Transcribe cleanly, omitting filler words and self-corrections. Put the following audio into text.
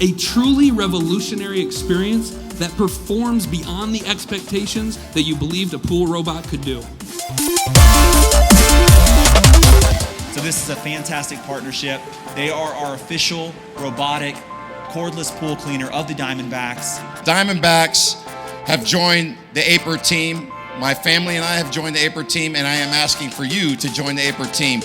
A truly revolutionary experience that performs beyond the expectations that you believed a pool robot could do. So this is a fantastic partnership. They are our official robotic cordless pool cleaner of the Diamondbacks. Diamondbacks have joined the Aiper team. My family and I have joined the Aiper team, and I am asking for you to join the Aiper team.